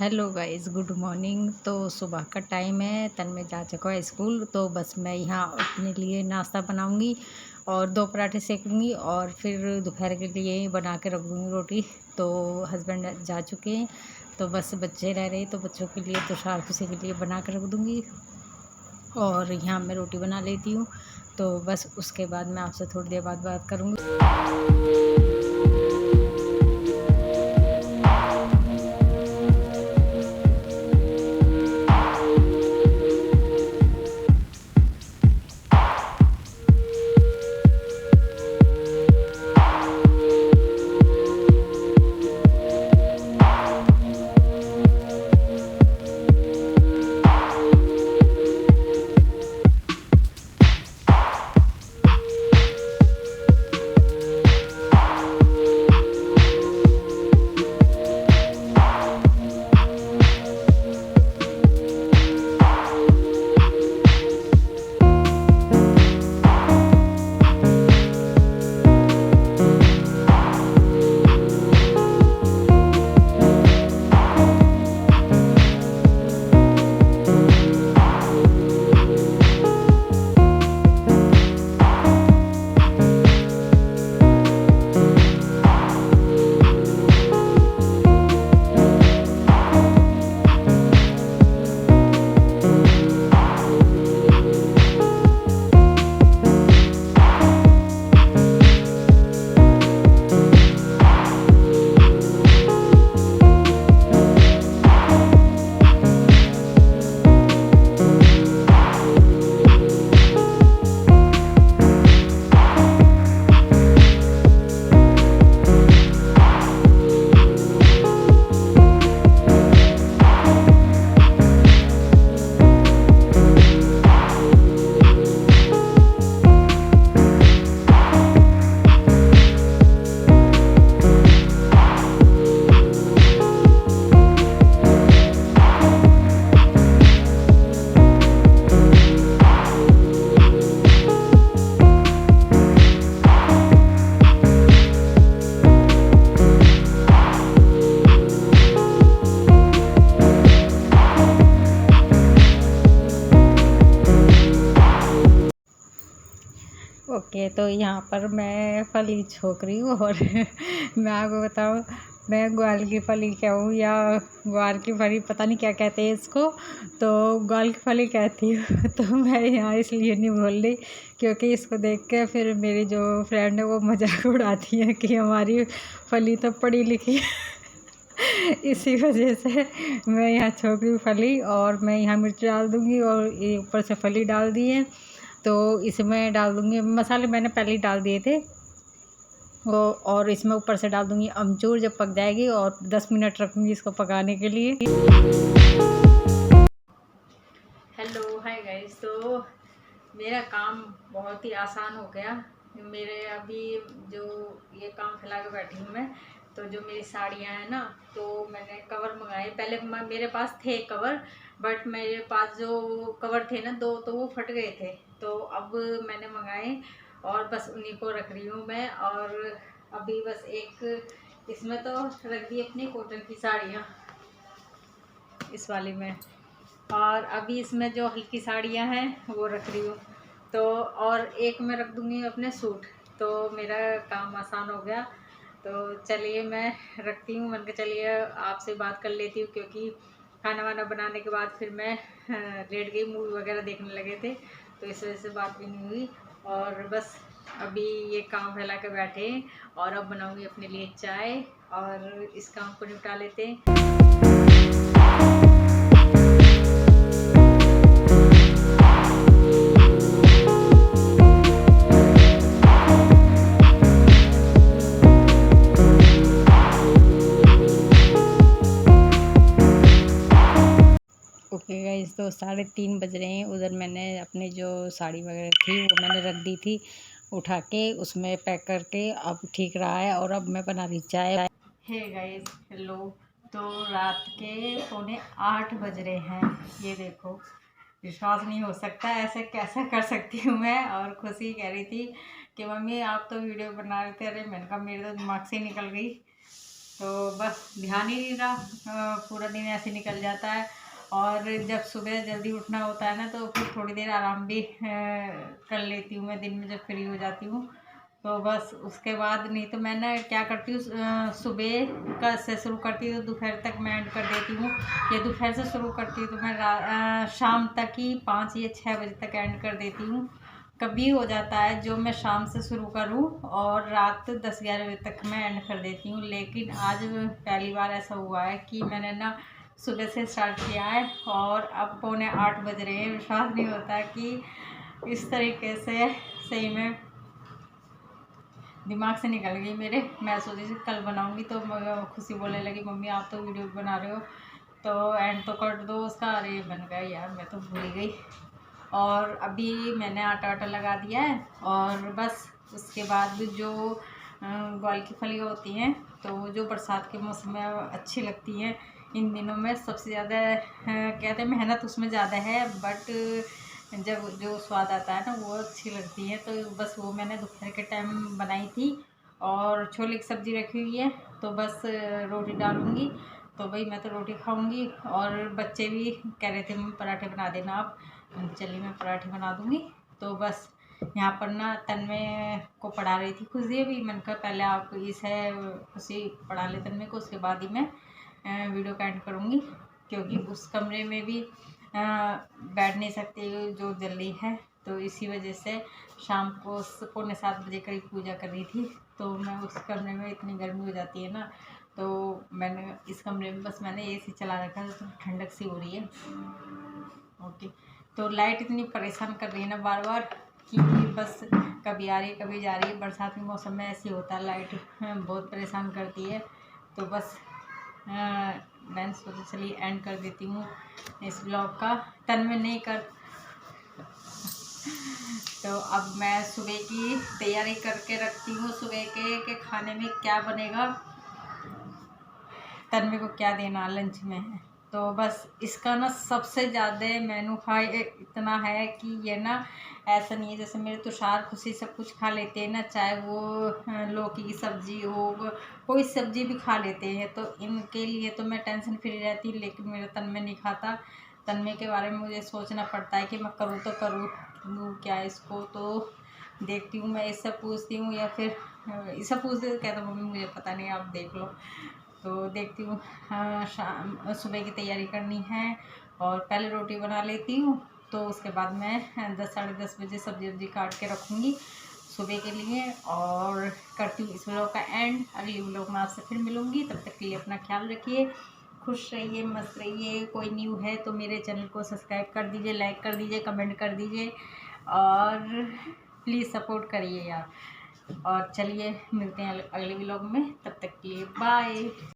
Hello guys, good morning. तो सुबह का टाइम है, तन्मय जा चुका है स्कूल। तो बस मैं यहाँ अपने लिए नाश्ता बनाऊंगी और 2 पराठे सेकूंगी और फिर दोपहर के लिए बना के रख दूँगी रोटी। तो हस्बैंड जा चुके हैं, तो बस बच्चे रह रहे, तो बच्चों के लिए तुषार खुशी के लिए बना के रख दूँगी और यहाँ मैं रोटी बना लेती हूँ। तो बस उसके बाद मैं आपसे थोड़ी देर बाद बात करूँगी। ओके, तो यहाँ पर मैं फली छोक रही हूँ और मैं आपको बताऊँ, मैं ग्वार की फली कहूँ या ग्वार की फली, पता नहीं क्या कहते हैं इसको। तो ग्वार की फली कहती हूँ। तो मैं यहाँ इसलिए नहीं बोल रही क्योंकि इसको देख के फिर मेरी जो फ्रेंड है वो मजाक उड़ाती है कि हमारी फली तो पढ़ी लिखी है। इसी वजह से मैं यहाँ छोक रही हूँ फली और मैं यहाँ मिर्च डाल दूँगी और ये ऊपर से फली डाल दी है। तो इसमें डाल दूँगी मसाले, मैंने पहले ही डाल दिए थे वो, और इसमें ऊपर से डाल दूँगी अमचूर जब पक जाएगी और 10 मिनट रखूँगी इसको पकाने के लिए। Hello, hi guys. तो मेरा काम बहुत ही आसान हो गया। मेरे अभी जो ये काम फैला के बैठी हूँ मैं, तो जो मेरी साड़ियाँ हैं ना, तो मैंने कवर मंगाए। पहले मेरे पास थे कवर, बट मेरे पास जो कवर थे ना 2, तो वो फट गए थे। तो अब मैंने मंगाए और बस उन्हीं को रख रही हूँ मैं। और अभी बस एक इसमें तो रख दी अपनी कॉटन की साड़ियाँ इस वाली में, और अभी इसमें जो हल्की साड़ियाँ हैं वो रख रही हूँ। तो और एक मैं रख दूँगी अपने सूट। तो मेरा काम आसान हो गया। तो चलिए मैं रखती हूँ, मन के चलिए आपसे बात कर लेती हूँ, क्योंकि खाना वाना बनाने के बाद फिर मैं लेट गई, मूवी वगैरह देखने लगे थे, तो इस वजह से बात भी नहीं हुई। और बस अभी ये काम फैला के बैठे हैं और अब बनाऊँगी अपने लिए चाय और इस काम को निपटा लेते हैं। ओके गाइस, तो 3:30 बज रहे हैं। उधर मैंने अपनी जो साड़ी वगैरह थी वो मैंने रख दी थी उठा के, उसमें पैक करके। अब ठीक रहा है और अब मैं बना रही चाय। Hey guys, hello. तो रात के 7:45 बज रहे हैं, ये देखो। विश्वास नहीं हो सकता, ऐसे कैसे कर सकती हूँ मैं। और खुशी कह रही थी कि मम्मी आप तो वीडियो बना रहे थे। अरे मैंने कहा मेरे तो दिमाग से निकल गई। तो बस ध्यान ही नहीं रहा, पूरा दिन ऐसे निकल जाता है। और जब सुबह जल्दी उठना होता है ना तो फिर थोड़ी देर आराम भी कर लेती हूँ मैं दिन में जब फ्री हो जाती हूँ। तो बस उसके बाद नहीं तो मैं ना क्या करती हूँ, सुबह का से शुरू करती हूँ तो दोपहर तक मैं एंड कर देती हूँ, या दोपहर से शुरू करती हूँ तो मैं शाम तक ही 5 या 6 बजे तक एंड कर देती हूँ। कभी हो जाता है जो मैं शाम से शुरू करूँ और रात 10-11 बजे तक मैं एंड कर देती हूँ, लेकिन आज पहली बार ऐसा हुआ है कि मैंने ना सुबह से स्टार्ट किया है और अब 7:45 बज रहे हैं। विश्वास नहीं होता कि इस तरीके से सही में दिमाग से निकल गई मेरे। मैं सोची थी कल बनाऊंगी तो खुशी बोलने लगी मम्मी आप तो वीडियो बना रहे हो तो एंड तो कर दो उसका। अरे बन गया यार, मैं तो भूल गई। और अभी मैंने आटा लगा दिया है और बस उसके बाद जो ग्वाल की फलियाँ होती हैं तो जो बरसात के मौसम में अच्छी लगती हैं इन दिनों में, सबसे ज़्यादा कहते हैं मेहनत उसमें ज़्यादा है बट जब जो स्वाद आता है ना वो अच्छी लगती है। तो बस वो मैंने दोपहर के टाइम बनाई थी और छोले की सब्ज़ी रखी हुई है तो बस रोटी डालूँगी। तो भाई मैं तो रोटी खाऊंगी और बच्चे भी कह रहे थे मम्मी पराठे बना देना आप, चलिए मैं पराठे बना दूँगी। तो बस यहाँ पर ना तन्मय को पढ़ा रही थी खुशी भी, मैंने कहा पहले आप इसे खुशी पढ़ा ले तन्मय को, उसके बाद ही मैं वीडियो का एंड करूँगी क्योंकि उस कमरे में भी बैठ नहीं सकती जो जल्दी है। तो इसी वजह से शाम को 6:45 बजे करीब पूजा कर रही थी तो मैं उस कमरे में, इतनी गर्मी हो जाती है ना तो मैंने इस कमरे में बस मैंने एसी चला रखा है तो ठंडक सी हो रही है। ओके, तो लाइट इतनी परेशान कर रही है ना बार बार कि बस कभी आ रही है कभी जा रही है। बरसात के मौसम में ऐसे होता है, लाइट बहुत परेशान करती है। तो बस मैंने सोचा चलिए एंड कर देती हूँ इस ब्लॉग का। तन्मय नहीं कर तो अब मैं सुबह की तैयारी करके रखती हूँ, सुबह के खाने में क्या बनेगा, तन्मय को क्या देना लंच में है। तो बस इसका ना सबसे ज़्यादा मेनू हाई इतना है कि ये ना ऐसा नहीं है जैसे मेरे तुषार खुशी सब कुछ खा लेते हैं ना, चाहे वो लौकी की सब्ज़ी हो कोई सब्ज़ी भी खा लेते हैं तो इनके लिए तो मैं टेंशन फ्री रहती हूँ। लेकिन मेरा तन्मय नहीं खाता, तन्मय के बारे में मुझे सोचना पड़ता है कि मैं करूँ तो करूँ क्या इसको। तो देखती हूँ मैं इससे पूछती हूँ या फिर इससे पूछती हूँ, कहता मम्मी मुझे पता नहीं आप देख लो। तो देखती हूँ, शाम सुबह की तैयारी करनी है और पहले रोटी बना लेती हूँ तो उसके बाद मैं 10-10:30 बजे सब्जी काट के रखूँगी सुबह के लिए और करती हूँ इस व्लॉग का एंड। अगली व्लॉग में आपसे फिर मिलूँगी, तब तक के लिए अपना ख्याल रखिए, खुश रहिए, मस्त रहिए। कोई न्यू है तो मेरे चैनल को सब्सक्राइब कर दीजिए, लाइक कर दीजिए, कमेंट कर दीजिए और प्लीज़ सपोर्ट करिए यार। और चलिए मिलते हैं अगले व्लॉग में, तब तक के लिए बाय।